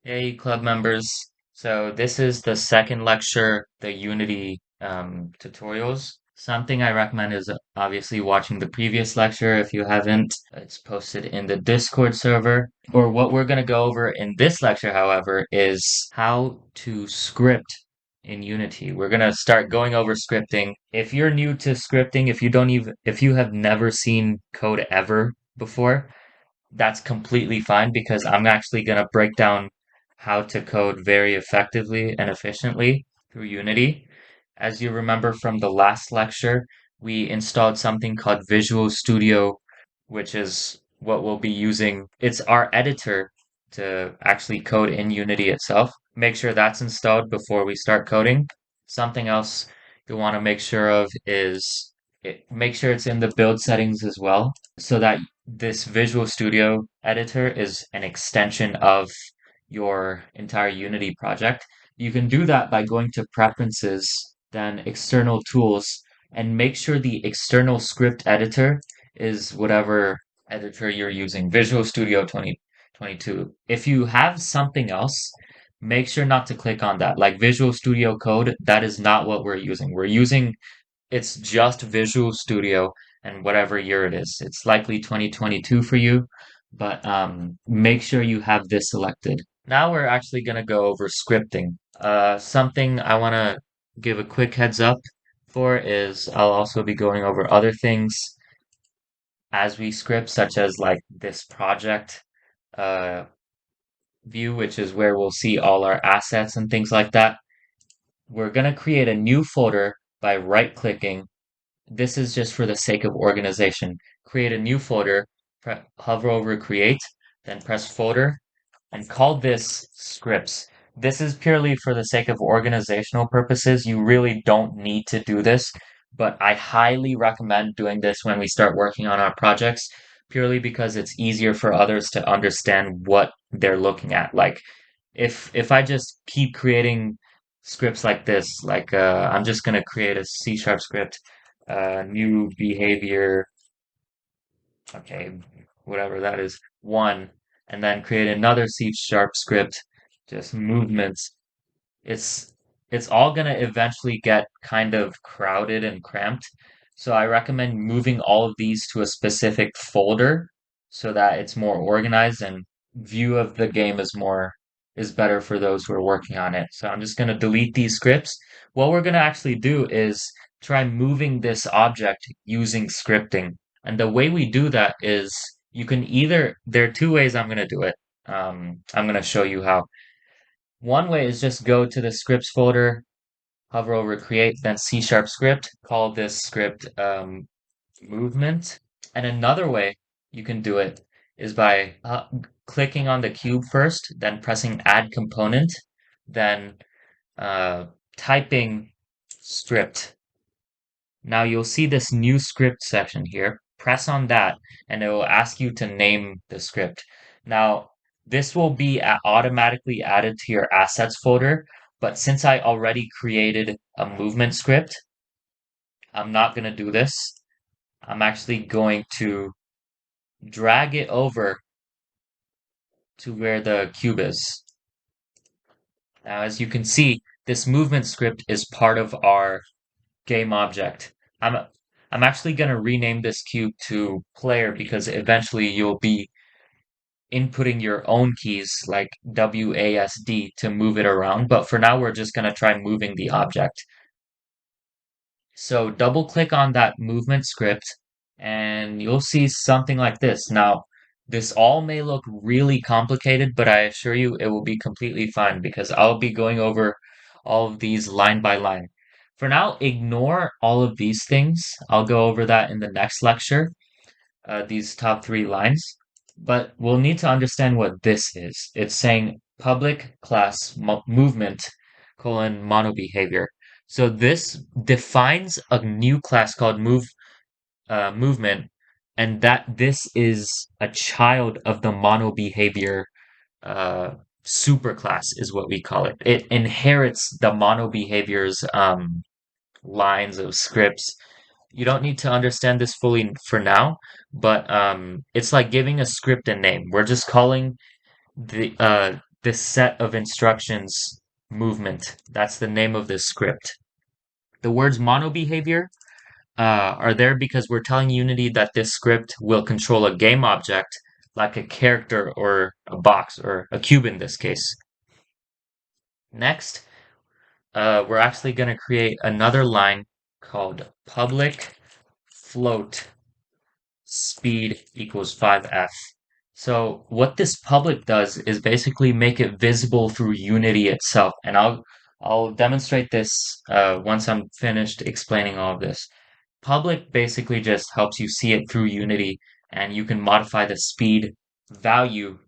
Hey, club members. So this is the second lecture, the Unity tutorials. Something I recommend is obviously watching the previous lecture if you haven't. It's posted in the Discord server. Or what we're going to go over in this lecture, however, is how to script in Unity. We're going to start going over scripting. If you're new to scripting, if you have never seen code ever before, that's completely fine because I'm actually going to break down how to code very effectively and efficiently through Unity. As you remember from the last lecture, we installed something called Visual Studio, which is what we'll be using. It's our editor to actually code in Unity itself. Make sure that's installed before we start coding. Something else you want to make sure of is make sure it's in the build settings as well, so that this Visual Studio editor is an extension of your entire Unity project. You can do that by going to Preferences, then External Tools, and make sure the external script editor is whatever editor you're using, Visual Studio 2022. If you have something else, make sure not to click on that. Like Visual Studio Code, that is not what we're using. It's just Visual Studio and whatever year it is. It's likely 2022 for you, but make sure you have this selected. Now we're actually going to go over scripting. Something I want to give a quick heads up for is I'll also be going over other things as we script, such as like this project uh, view, which is where we'll see all our assets and things like that. We're going to create a new folder by right clicking. This is just for the sake of organization. Create a new folder, hover over create, then press folder, and call this scripts. This is purely for the sake of organizational purposes. You really don't need to do this, but I highly recommend doing this when we start working on our projects, purely because it's easier for others to understand what they're looking at. Like if I just keep creating scripts like this, like I'm just gonna create a C sharp script, new behavior, okay, whatever that is, one, and then create another C sharp script, just movements. It's it's all gonna eventually get kind of crowded and cramped. So I recommend moving all of these to a specific folder so that it's more organized and view of the game is better for those who are working on it. So I'm just gonna delete these scripts. What we're gonna actually do is try moving this object using scripting. And the way we do that is there are two ways I'm gonna do it. I'm gonna show you how. One way is just go to the scripts folder, hover over create, then C sharp script, call this script movement. And another way you can do it is by clicking on the cube first, then pressing add component, then uh, typing script. Now you'll see this new script section here. Press on that and it will ask you to name the script. Now, this will be automatically added to your assets folder, but since I already created a movement script, I'm not going to do this. I'm actually going to drag it over to where the cube is. Now, as you can see, this movement script is part of our game object. I'm I'm actually going to rename this cube to player because eventually you'll be inputting your own keys like WASD to move it around. But for now, we're just going to try moving the object. So double click on that movement script and you'll see something like this. Now, this all may look really complicated, but I assure you it will be completely fine because I'll be going over all of these line by line. For now, ignore all of these things. I'll go over that in the next lecture, these top three lines. But we'll need to understand what this is. It's saying public class movement colon mono behavior. So this defines a new class called movement, and that this is a child of the mono behavior uh, superclass is what we call it. It inherits the mono behavior's lines of scripts. You don't need to understand this fully for now, but it's like giving a script a name. We're just calling the this set of instructions movement. That's the name of this script. The words mono behavior are there because we're telling Unity that this script will control a game object like a character or a box or a cube in this case. Next, we're actually going to create another line called public float speed equals 5f. So what this public does is basically make it visible through Unity itself. And I'll demonstrate this once I'm finished explaining all of this. Public basically just helps you see it through Unity, and you can modify the speed value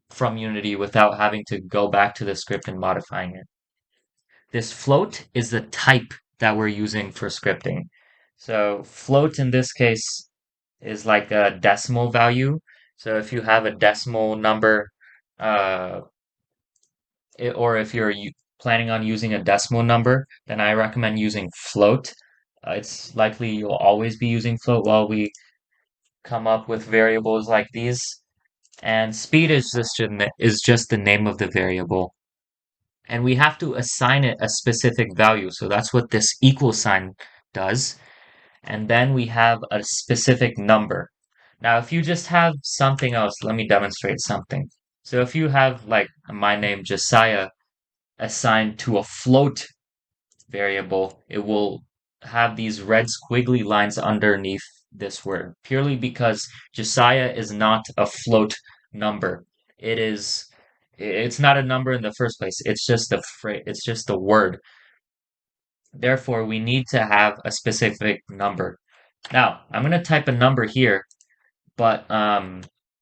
from Unity without having to go back to the script and modifying it. This float is the type that we're using for scripting. So float in this case is like a decimal value. So if you have a decimal number, uh, or if you're planning on using a decimal number, then I recommend using float. It's likely you'll always be using float while we come up with variables like these. And speed is just the name of the variable. And we have to assign it a specific value. So that's what this equal sign does. And then we have a specific number. Now, if you just have something else, let me demonstrate something. So if you have like my name Josiah assigned to a float variable, it will have these red squiggly lines underneath this word, purely because Josiah is not a float number. It's not a number in the first place. It's just a phrase, it's just a word. Therefore, we need to have a specific number. Now, I'm going to type a number here, but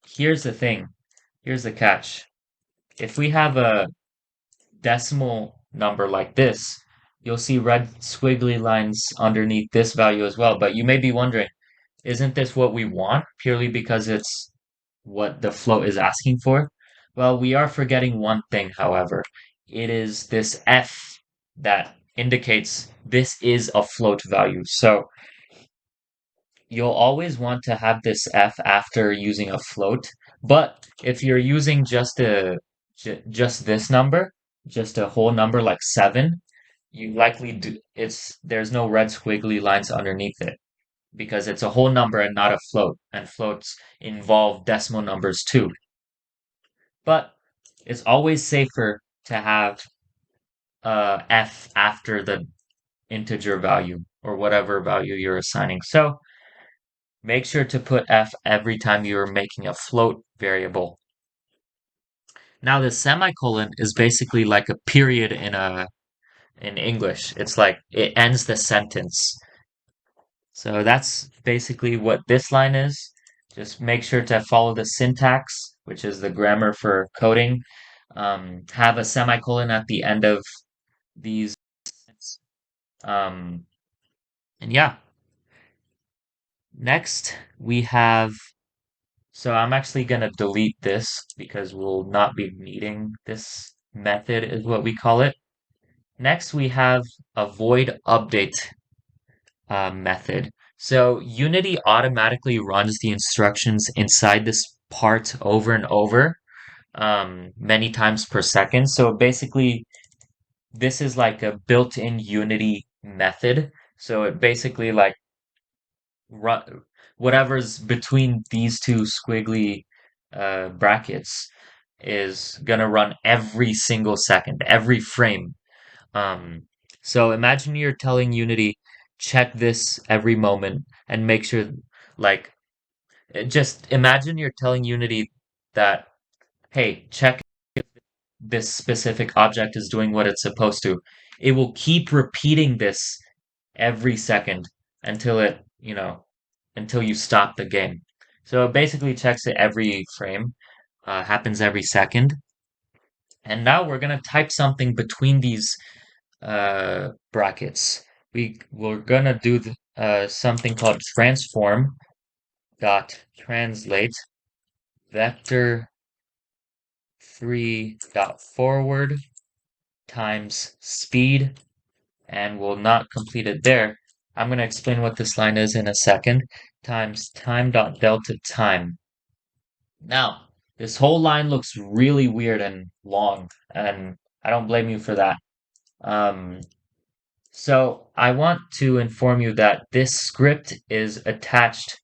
here's the thing. Here's the catch. If we have a decimal number like this, you'll see red squiggly lines underneath this value as well. But you may be wondering, isn't this what we want purely because it's what the float is asking for? Well, we are forgetting one thing, however. It is this f that indicates this is a float value. So you'll always want to have this f after using a float. But if you're using just this number, just a whole number like 7, you likely there's no red squiggly lines underneath it because it's a whole number and not a float, and floats involve decimal numbers too. But it's always safer to have f after the integer value or whatever value you're assigning. So make sure to put f every time you're making a float variable. Now the semicolon is basically like a period in English. It's like it ends the sentence. So that's basically what this line is. Just make sure to follow the syntax, which is the grammar for coding. Have a semicolon at the end of these. Um, and yeah, next we have. So I'm actually going to delete this because we'll not be needing this method is what we call it. Next we have a void update method. So Unity automatically runs the instructions inside this part over and over many times per second. So basically, this is like a built-in Unity method. So it basically like run whatever's between these two squiggly brackets is gonna run every single second, every frame. Um, so imagine you're telling Unity, check this every moment and make sure, like, just imagine you're telling Unity that, hey, check this specific object is doing what it's supposed to. It will keep repeating this every second until until you stop the game. So it basically checks it every frame, happens every second. And now we're gonna type something between these brackets. We're gonna do something called transform dot translate vector 3 dot forward times speed, and we'll not complete it there. I'm going to explain what this line is in a second, times time dot delta time. Now, This whole line looks really weird and long, and I don't blame you for that. Um, so I want to inform you that this script is attached.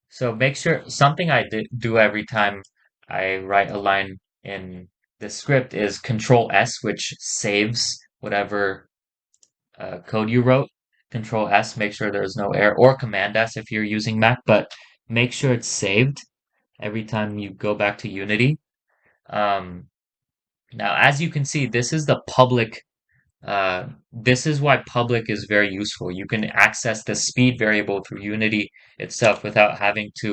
So make sure something do every time I write a line in the script is Control S, which saves whatever code you wrote. Control S, make sure there's no error, or Command S if you're using Mac, but make sure it's saved every time you go back to Unity. Um, Now, as you can see, this is why public is very useful. You can access the speed variable through Unity itself without having to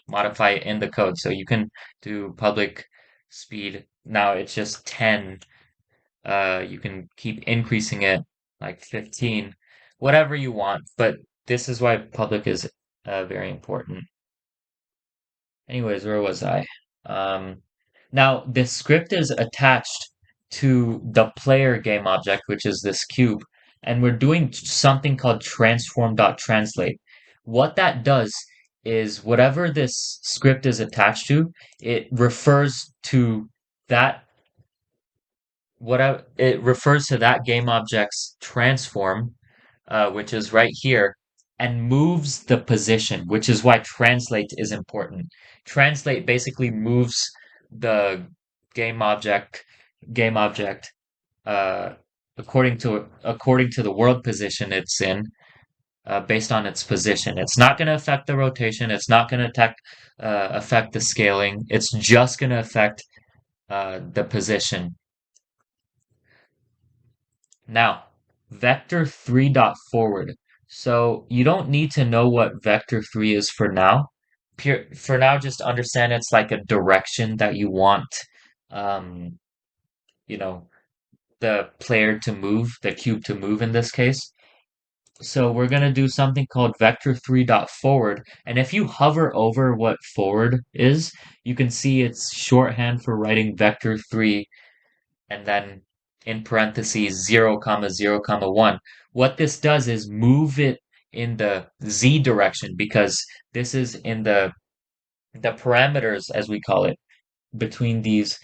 modify it in the code. So you can do public speed. Now it's just 10. You can keep increasing it like 15, whatever you want. But this is why public is very important. Anyways, where was I? Um, Now, this script is attached to the player game object, which is this cube, and we're doing something called transform.translate. What that does is whatever this script is attached to, it refers to that it refers to that game object's transform, which is right here, and moves the position, which is why translate is important. Translate basically moves the game object game object uh, according to the world position it's in, based on its position. It's not going to affect the rotation. It's not going to affect the scaling. It's just going to affect the position. Now, vector 3 dot forward. So you don't need to know what vector 3 is for now. For now, just understand it's like a direction that you want, um, you know, the player to move, the cube to move in this case. So we're going to do something called vector 3 dot forward. And if you hover over what forward is, you can see it's shorthand for writing vector 3 and then in parentheses 0 comma 0 comma 1. What this does is move it in the z direction because this is in the parameters, as we call it, between these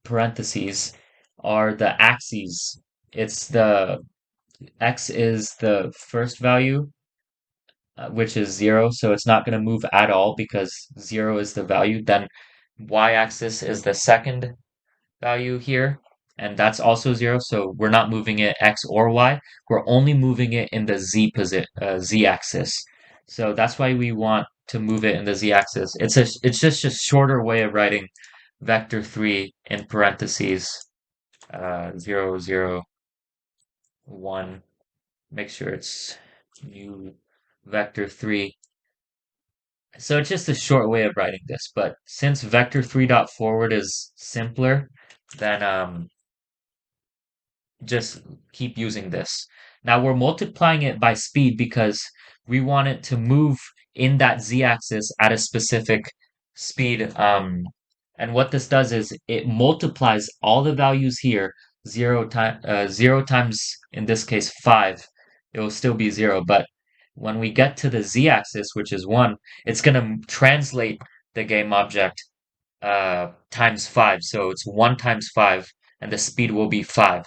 parentheses are the axes. It's the x is the first value, which is 0, so it's not going to move at all because 0 is the value. Then y-axis is the second value here, and that's also 0, so we're not moving it x or y. We're only moving it in the z-axis. So that's why we want to move it in the z-axis. It's just a shorter way of writing vector 3 in parentheses 0, 0, 1. Make sure it's new vector 3. So it's just a short way of writing this, but since vector 3 dot forward is simpler, then just keep using this. Now we're multiplying it by speed because we want it to move in that z-axis at a specific speed. And what this does is it multiplies all the values here, 0 times, in this case, 5. It will still be 0, but when we get to the z-axis, which is 1, it's going to translate the game object times 5. So it's 1 times 5, and the speed will be 5.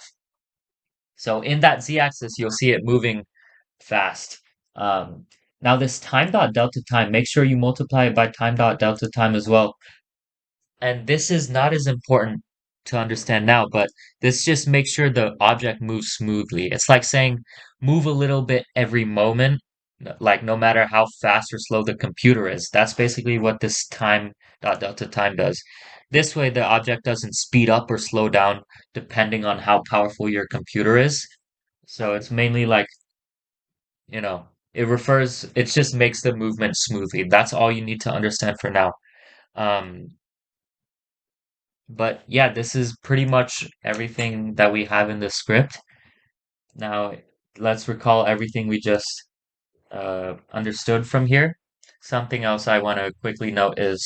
So in that z-axis, you'll see it moving fast. Um, Now this time dot delta time, make sure you multiply it by time dot delta time as well. And this is not as important to understand now, but this just makes sure the object moves smoothly. It's like saying move a little bit every moment, like no matter how fast or slow the computer is. That's basically what this time dot delta time does. This way, the object doesn't speed up or slow down depending on how powerful your computer is. So it's mainly like, it just makes the movement smoothly. That's all you need to understand for now. Um, but yeah, this is pretty much everything that we have in the script. Now, let's recall everything we just understood from here. Something else I want to quickly note is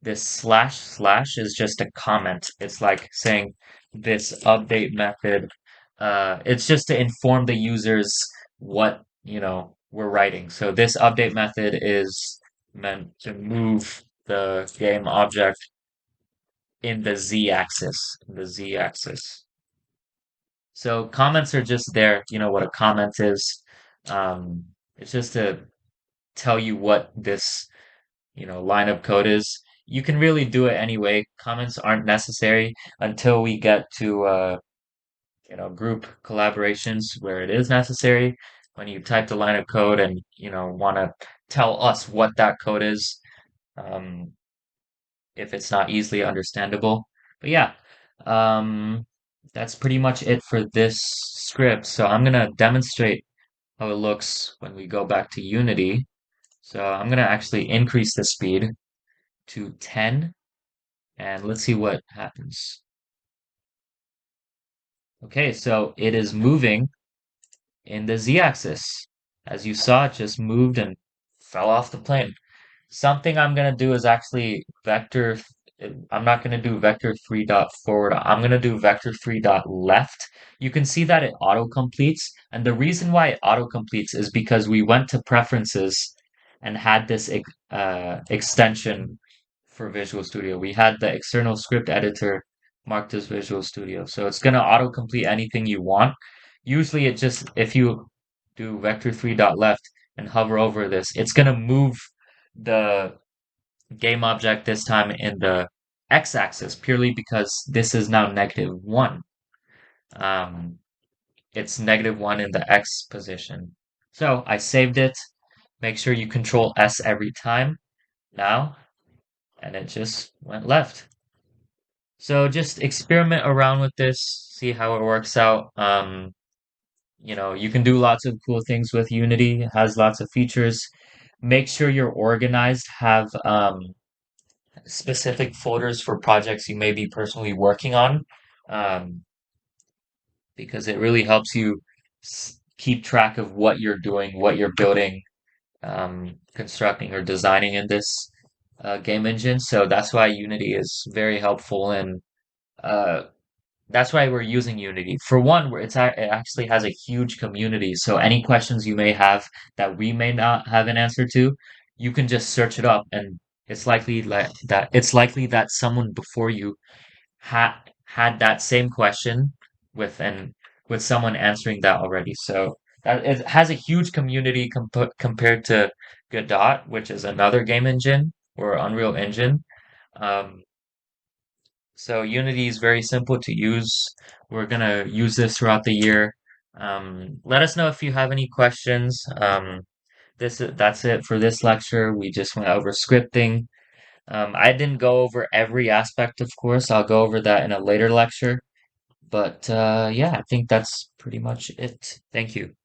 this slash slash is just a comment. It's like saying this update method. It's just to inform the users what, we're writing. So this update method is meant to move the game object in the z-axis, the z-axis. So comments are just there. You know what a comment is. Um, it's just to tell you what this, line of code is. You can really do it anyway. Comments aren't necessary until we get to group collaborations where it is necessary. When you type the line of code and want to tell us what that code is, um, if it's not easily understandable. But yeah, um, that's pretty much it for this script. So I'm gonna demonstrate how it looks when we go back to Unity. So I'm gonna actually increase the speed to 10 and let's see what happens. Okay, so it is moving in the z-axis. As you saw, it just moved and fell off the plane. Something I'm gonna do is actually I'm not gonna do vector 3 dot forward. I'm gonna do vector 3 dot left. You can see that it auto completes, and the reason why it auto completes is because we went to preferences and had this extension for Visual Studio. We had the external script editor marked as Visual Studio, so it's gonna auto complete anything you want. Usually, it just if you do vector 3 dot left and hover over this, it's gonna move the game object this time in the x-axis purely because this is now -1. Um, it's -1 in the x position. So I saved it. Make sure you control S every time now, and it just went left. So just experiment around with this, see how it works out. You can do lots of cool things with Unity. It has lots of features. Make sure you're organized, have specific folders for projects you may be personally working on, um, because it really helps you keep track of what you're doing, what you're building, constructing, or designing in this game engine. So that's why Unity is very helpful, and uh, that's why we're using Unity. For one, where it actually has a huge community. So any questions you may have that we may not have an answer to, you can just search it up, and it's likely that someone before you had that same question with and with someone answering that already. So that it has a huge community compared to Godot, which is another game engine or Unreal Engine. Um, so Unity is very simple to use. We're gonna use this throughout the year. Let us know if you have any questions. That's it for this lecture. We just went over scripting. I didn't go over every aspect, of course. I'll go over that in a later lecture. But yeah, I think that's pretty much it. Thank you.